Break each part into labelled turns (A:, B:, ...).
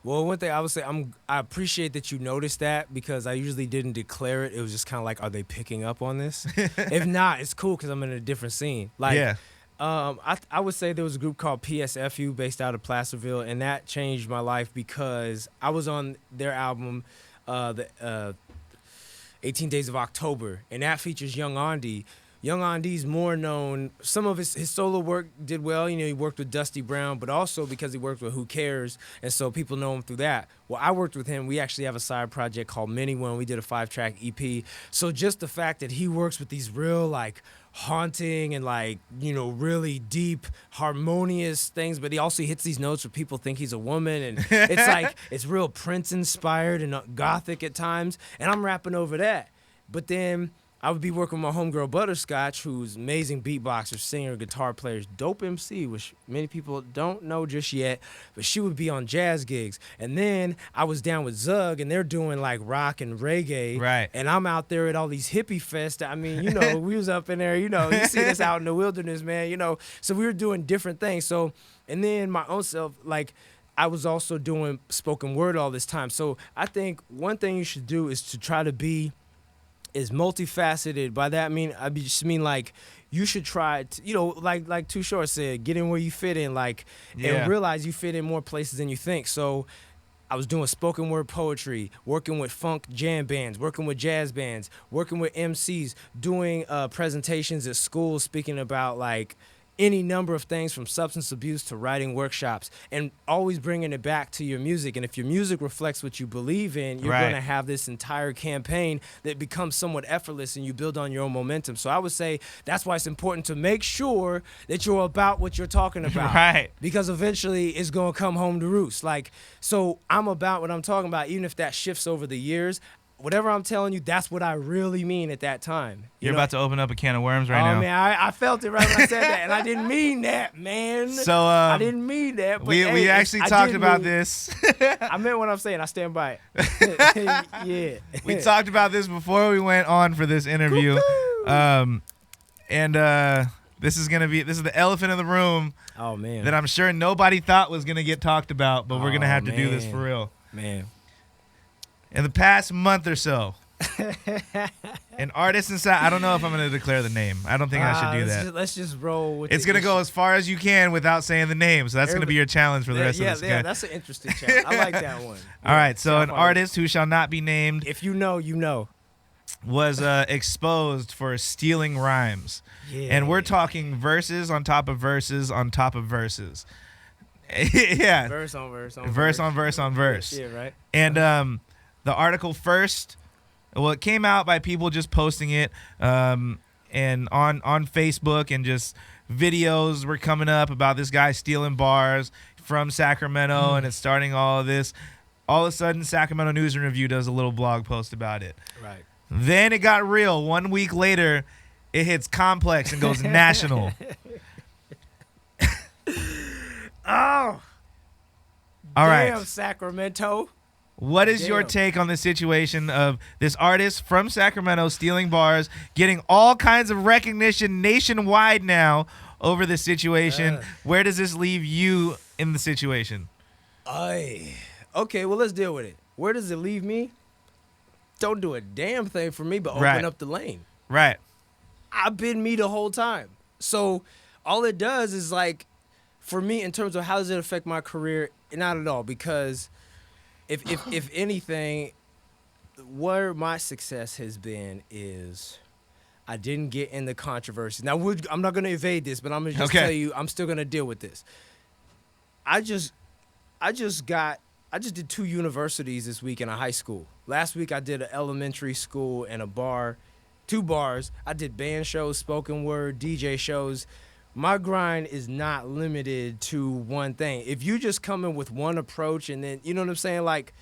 A: Well, one thing I would say, I appreciate that you noticed that because I usually didn't declare it. It was just kind of like, are they picking up on this? If not, it's cool because I'm in a different scene. Like,
B: Yeah.
A: I would say there was a group called PSFU based out of Placerville, and that changed my life because I was on their album, the 18 Days of October, and that features Young Andy. Young Andy's more known. Some of his solo work did well. You know, he worked with Dusty Brown, but also because he worked with Who Cares, and so people know him through that. Well, I worked with him. We actually have a side project called Mini One. We did a 5-track EP. So just the fact that he works with these real, like, haunting and, like, you know, really deep, harmonious things, but he also hits these notes where people think he's a woman, and it's like, it's real Prince-inspired and gothic at times, and I'm rapping over that. But then I would be working with my homegirl Butterscotch, who's amazing beatboxer, singer, guitar player, dope MC, which many people don't know just yet, but she would be on jazz gigs. And then I was down with Zug, and they're doing like rock and reggae.
B: Right.
A: And I'm out there at all these hippie fests. I mean, you know, we was up in there, you know, you see us out in the wilderness, man, you know. So we were doing different things. So, and then my own self, like, I was also doing spoken word all this time. So I think one thing you should do is to try to be is multifaceted. By that I just mean like you should try to, you know, like Too Short said, get in where you fit in, like, and realize you fit in more places than you think. So I was doing spoken word poetry, working with funk jam bands, working with jazz bands, working with MCs, doing presentations at schools, speaking about like any number of things from substance abuse to writing workshops, and always bringing it back to your music. And if your music reflects what you believe in, you're going to have this entire campaign that becomes somewhat effortless, and you build on your own momentum. So I would say that's why it's important to make sure that you're about what you're talking about.
B: Right.
A: Because eventually it's going to come home to roost. Like, so I'm about what I'm talking about, even if that shifts over the years. Whatever I'm telling you, that's what I really mean at that time.
B: You're about to open up a can of worms right now.
A: Oh, man, I felt it right when I said that, and I didn't mean that, man.
B: So
A: I didn't mean that. But
B: we actually talked about this.
A: I meant what I'm saying. I stand by it. Yeah.
B: We talked about this before we went on for this interview. This is the elephant in the room.
A: Oh, man.
B: That I'm sure nobody thought was going to get talked about, but we're going to have to do this for real.
A: Man.
B: In the past month or so, an artist inside, I don't know if I'm going to declare the name. I don't think I should do that.
A: Let's just roll with it.
B: It's going to go as far as you can without saying the name, so that's going to be your challenge for the rest of this.
A: Yeah, that's an interesting challenge. I like that one.
B: All right, so an artist who shall not be named.
A: If you know, you know.
B: Was exposed for stealing rhymes.
A: Yeah.
B: And we're talking verses on top of verses on top of verses. Yeah.
A: Verse on verse on
B: verse. On verse on verse.
A: Yeah, right.
B: And the article first, well, it came out by people just posting it and on Facebook, and just videos were coming up about this guy stealing bars from Sacramento, and it's starting all of this. All of a sudden, Sacramento News and Review does a little blog post about it.
A: Right.
B: Then it got real. 1 week later, it hits Complex and goes national.
A: Oh.
B: All right.
A: Damn, Sacramento.
B: What is your take on the situation of this artist from Sacramento stealing bars, getting all kinds of recognition nationwide now over this situation? Where does this leave you in the situation?
A: Okay, well, let's deal with it. Where does it leave me? Don't do a damn thing for me, but open up the lane.
B: Right.
A: I've been me the whole time. So all it does is, like, for me, in terms of how does it affect my career, not at all, because if anything, where my success has been is I didn't get in the controversy. Now, I'm not going to evade this, but I'm going to just tell you I'm still going to deal with this. I just did 2 universities this week in a high school. Last week I did an elementary school and a bar, 2 bars. I did band shows, spoken word, DJ shows. My grind is not limited to one thing. If you just come in with one approach and then, you know what I'm saying? Like,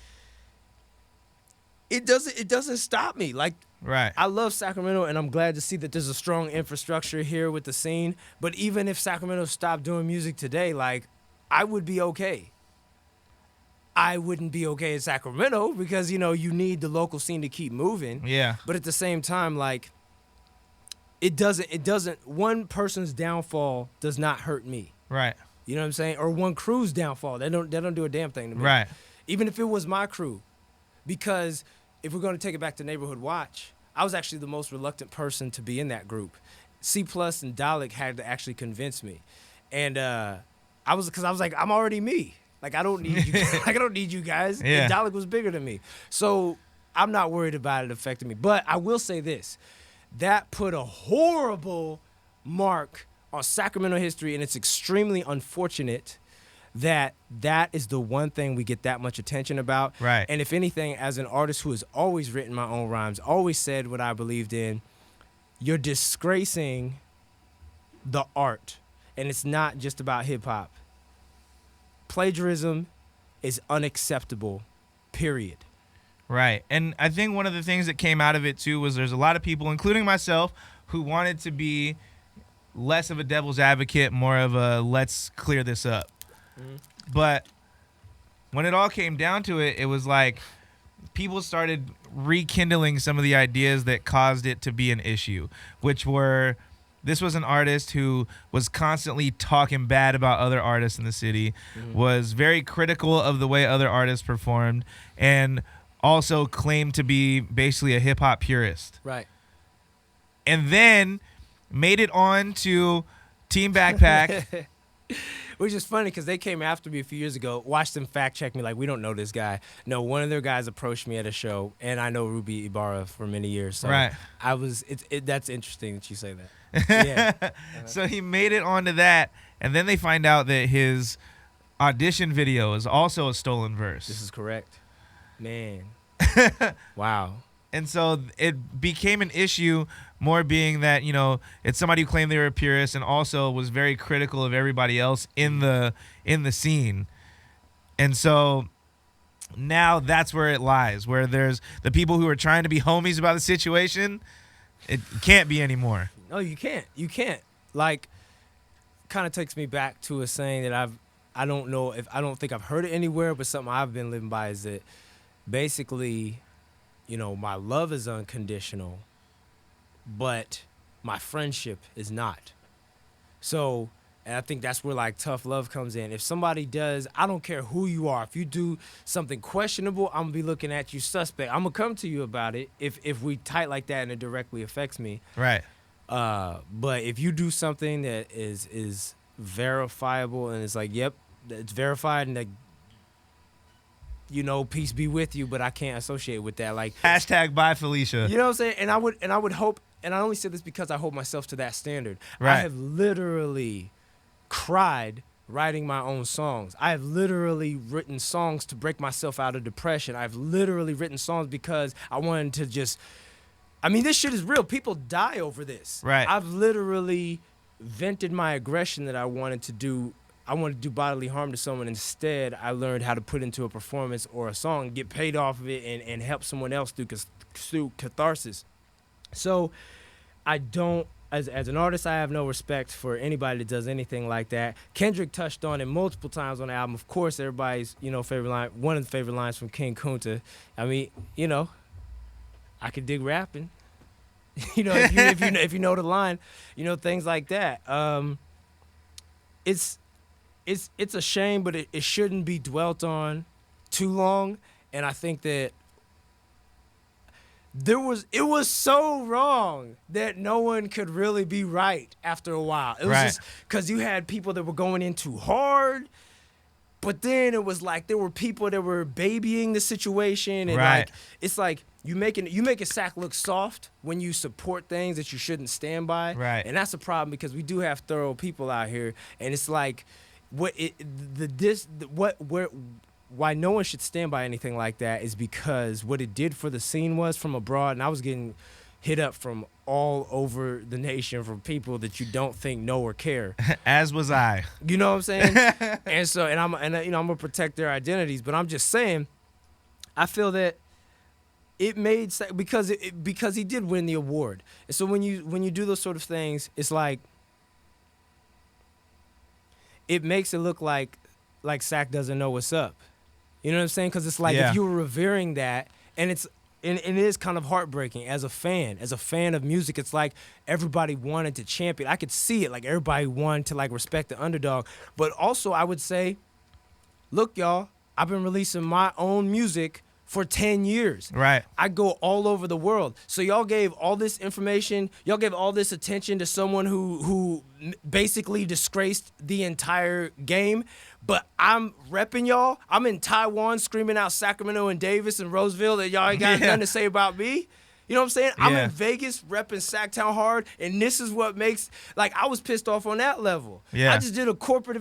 A: it doesn't stop me. Like,
B: right.
A: I love Sacramento, and I'm glad to see that there's a strong infrastructure here with the scene. But even if Sacramento stopped doing music today, like, I would be okay. I wouldn't be okay in Sacramento because, you know, you need the local scene to keep moving.
B: Yeah.
A: But at the same time, like, it doesn't, one person's downfall does not hurt me.
B: Right.
A: You know what I'm saying? Or one crew's downfall. They don't do a damn thing to me.
B: Right.
A: even if it was my crew. Because if we're going to take it back to Neighborhood Watch, I was actually the most reluctant person to be in that group. C Plus and Dalek had to actually convince me. And because I was like, I'm already me. Like, I don't need you. Like, I don't need you guys.
B: Yeah.
A: And Dalek was bigger than me. So I'm not worried about it affecting me. But I will say this. That put a horrible mark on Sacramento history, and it's extremely unfortunate that is the one thing we get that much attention about.
B: Right.
A: And if anything, as an artist who has always written my own rhymes, always said what I believed in, you're disgracing the art. And it's not just about hip-hop. Plagiarism is unacceptable, period.
B: Right. And I think one of the things that came out of it, too, was there's a lot of people, including myself, who wanted to be less of a devil's advocate, more of a let's clear this up. Mm-hmm. But when it all came down to it, it was like people started rekindling some of the ideas that caused it to be an issue, which were this was an artist who was constantly talking bad about other artists in the city, was very critical of the way other artists performed, and also claimed to be basically a hip-hop purist.
A: Right.
B: And then made it on to Team Backpack.
A: Which is funny because they came after me a few years ago, watched them fact check me like, we don't know this guy. No, one of their guys approached me at a show, and I know Ruby Ibarra for many years. So
B: right.
A: That's interesting that you say that. Yeah.
B: So he made it onto that, and then they find out that his audition video is also a stolen verse.
A: This is correct. Man. Wow.
B: And so it became an issue, more being that, you know, it's somebody who claimed they were a purist and also was very critical of everybody else in the scene. And so now that's where it lies, where there's the people who are trying to be homies about the situation. It can't be anymore.
A: No, you can't. You can't. Like, kind of takes me back to a saying that I don't think I've heard it anywhere, but something I've been living by is that basically, you know, my love is unconditional, but my friendship is not. So, and I think that's where, like, tough love comes in. If somebody does, I don't care who you are. If you do something questionable, I'm going to be looking at you suspect. I'm going to come to you about it if we tight like that and it directly affects me.
B: Right.
A: But if you do something that is verifiable and it's like, yep, it's verified and, like, you know, peace be with you, but I can't associate with that. Like,
B: hashtag bye Felicia.
A: You know what I'm saying? And I would hope, and I only say this because I hold myself to that standard.
B: Right.
A: I have literally cried writing my own songs. I have literally written songs to break myself out of depression. I've literally written songs because I wanted to just, I mean, this shit is real. People die over this.
B: Right.
A: I've literally vented my aggression that I wanted to do bodily harm to someone. Instead, I learned how to put into a performance or a song, get paid off of it, and help someone else through catharsis. So I don't, as an artist, I have no respect for anybody that does anything like that. Kendrick touched on it multiple times on the album. Of course, everybody's, you know, favorite line, one of the favorite lines from King Kunta. I mean, you know, I could dig rapping. You know, if you know the line, you know, things like that. It's a shame, but it shouldn't be dwelt on too long. And I think that it was so wrong that no one could really be right after a while. It was just because you had people that were going in too hard, but then it was like there were people that were babying the situation, and like it's like you make a sack look soft when you support things that you shouldn't stand by.
B: Right.
A: And that's a problem because we do have thorough people out here, and it's like why no one should stand by anything like that is because what it did for the scene was from abroad, and I was getting hit up from all over the nation from people that you don't think know or care.
B: As was I.
A: You know what I'm saying? And so, I'm gonna protect their identities, but I'm just saying, I feel that it made because he did win the award. And so when you do those sort of things, it's like it makes it look like Sack doesn't know what's up. You know what I'm saying? Because it's like if you were revering that, and it is kind of heartbreaking as a fan of music. It's like everybody wanted to champion. I could see it, like everybody wanted to like respect the underdog. But also I would say, look, y'all, I've been releasing my own music for 10 years.
B: Right.
A: I go all over the world. So y'all gave all this information, y'all gave all this attention to someone who basically disgraced the entire game. But I'm repping y'all. I'm in Taiwan screaming out Sacramento and Davis and Roseville that y'all ain't got nothing to say about me. You know what I'm saying? I'm in Vegas repping Sacktown hard, and this is what makes, like, I was pissed off on that level.
B: Yeah.
A: I did a corporate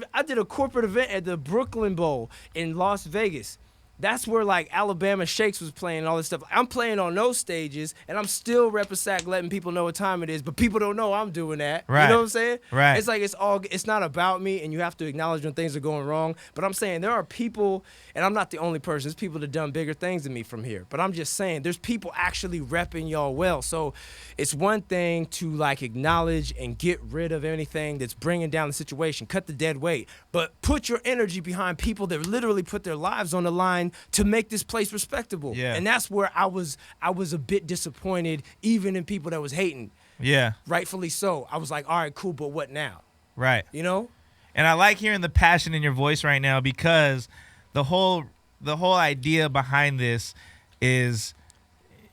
A: event at the Brooklyn Bowl in Las Vegas. That's where, like, Alabama Shakes was playing and all this stuff. I'm playing on those stages, and I'm still repping Sac, letting people know what time it is, but people don't know I'm doing that.
B: Right.
A: You know what I'm saying?
B: Right.
A: It's like it's not about me, and you have to acknowledge when things are going wrong. But I'm saying there are people, and I'm not the only person. There's people that done bigger things than me from here. But I'm just saying there's people actually repping y'all well. So it's one thing to, like, acknowledge and get rid of anything that's bringing down the situation, cut the dead weight, but put your energy behind people that literally put their lives on the line to make this place respectable.
B: Yeah.
A: And that's where I was a bit disappointed, even in people that was hating.
B: Yeah.
A: Rightfully so. I was like, all right, cool, but what now?
B: Right.
A: You know?
B: And I like hearing the passion in your voice right now, because the whole idea behind this is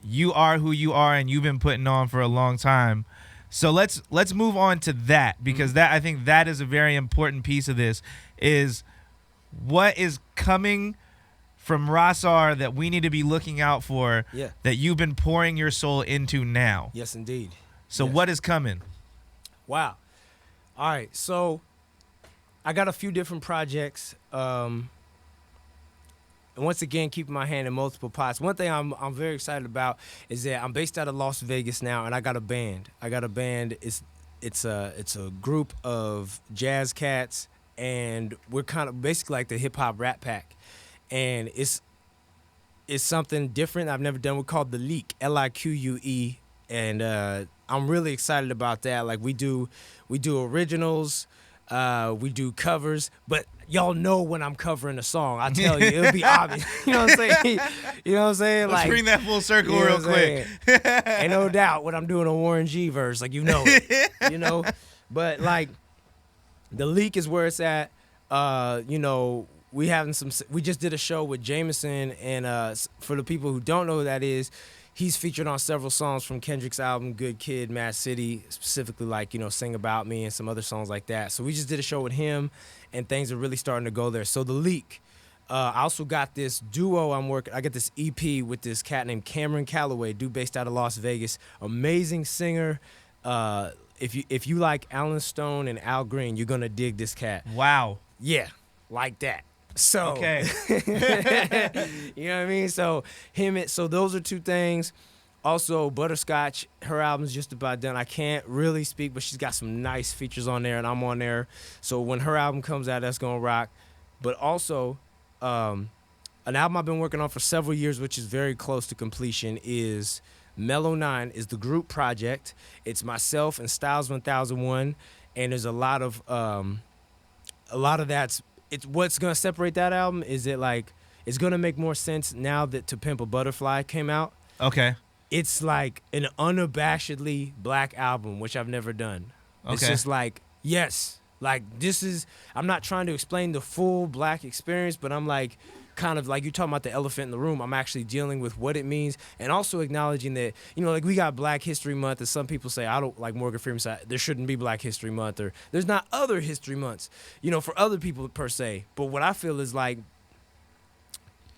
B: you are who you are, and you've been putting on for a long time. So let's move on to that, because that, I think that is a very important piece of this, is what is coming from Rasar that we need to be looking out for, that you've been pouring your soul into now.
A: Yes, indeed.
B: So what is coming?
A: Wow. All right, so I got a few different projects. And once again, keeping my hand in multiple pots. One thing I'm very excited about is that I'm based out of Las Vegas now, and I got a band. It's a group of jazz cats, and we're kind of basically like the hip hop Rat Pack. And it's something different I've never done. We're called The Leak, Lique, and I'm really excited about that. Like, we do originals, we do covers, but y'all know when I'm covering a song. I tell you, it'll be obvious. You know what I'm saying? You know what I'm saying?
B: Let's bring that full circle real quick.
A: Ain't no doubt when I'm doing a Warren G verse, like, you know it, you know. But like, The Leak is where it's at. You know. We just did a show with Jameson, and for the people who don't know who that is, he's featured on several songs from Kendrick's album Good Kid, Mad City, specifically, like, you know, Sing About Me and some other songs like that. So we just did a show with him, and things are really starting to go there. So The Leak. I also got this duo I got this EP with this cat named Cameron Calloway, dude based out of Las Vegas. Amazing singer. If you like Alan Stone and Al Green, you're gonna dig this cat.
B: Wow.
A: Yeah, like that. So,
B: okay.
A: You know what I mean? So those are two things. Also, Butterscotch, her album's just about done. I can't really speak, but she's got some nice features on there, and I'm on there. So when her album comes out, that's gonna rock. But also, an album I've been working on for several years, which is very close to completion, is Mellow 9 is the group project. It's myself and Styles 1001, and there's a lot of that's. It's what's gonna separate that album is that, like, it's gonna make more sense now that To Pimp a Butterfly came out.
B: Okay.
A: It's like an unabashedly black album, which I've never done. Okay. It's just like, yes, like, this is. I'm not trying to explain the full black experience, but I'm like, kind of like, you're talking about the elephant in the room. I'm actually dealing with what it means, and also acknowledging that, you know, like, we got Black History Month, and some people say, I don't, like Morgan Freeman said, there shouldn't be Black History Month, or there's not other history months, you know, for other people per se. But what I feel is, like,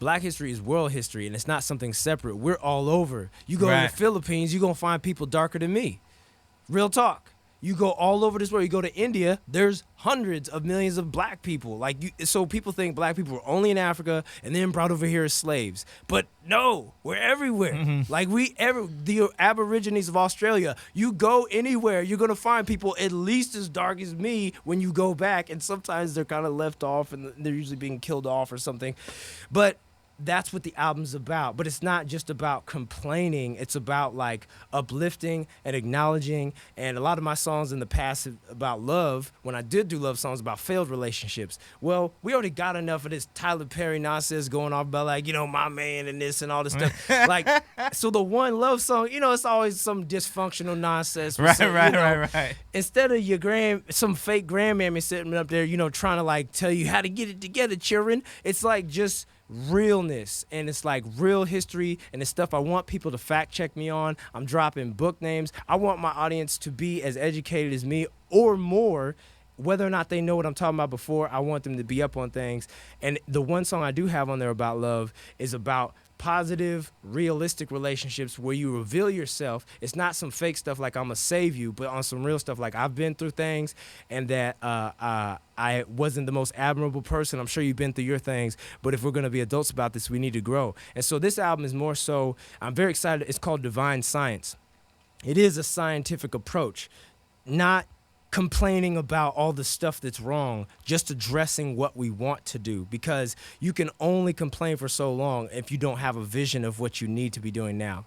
A: Black history is world history, and it's not something separate. We're all over. You go to the Philippines, you're going to find people darker than me. Real talk. You go all over this world. You go to India, there's hundreds of millions of black people. So people think black people were only in Africa and then brought over here as slaves. But no, we're everywhere. Mm-hmm. Like, the Aborigines of Australia, you go anywhere, you're going to find people at least as dark as me when you go back. And sometimes they're kind of left off, and they're usually being killed off or something. But that's what the album's about. But it's not just about complaining. It's about, like, uplifting and acknowledging. And a lot of my songs in the past about love, when I did do love songs about failed relationships, well, we already got enough of this Tyler Perry nonsense going on about, like, you know, my man and this and all this stuff. Like, so the one love song, you know, it's always some dysfunctional nonsense.
B: Right.
A: Instead of some fake grandmammy sitting up there, you know, trying to, like, tell you how to get it together, children, it's like, just realness, and it's like real history, and it's stuff I want people to fact check me on. I'm dropping book names. I want my audience to be as educated as me or more. Whether or not they know what I'm talking about before, I want them to be up on things. And the one song I do have on there about love is about positive, realistic relationships where you reveal yourself. It's not some fake stuff like I'm gonna save you, but on some real stuff like I've been through things, and that I wasn't the most admirable person. I'm sure you've been through your things, but if we're gonna be adults about this, we need to grow. And so this album is more so, I'm very excited. It's called Divine Science. It is a scientific approach, not complaining about all the stuff that's wrong, just addressing what we want to do, because you can only complain for so long if you don't have a vision of what you need to be doing now.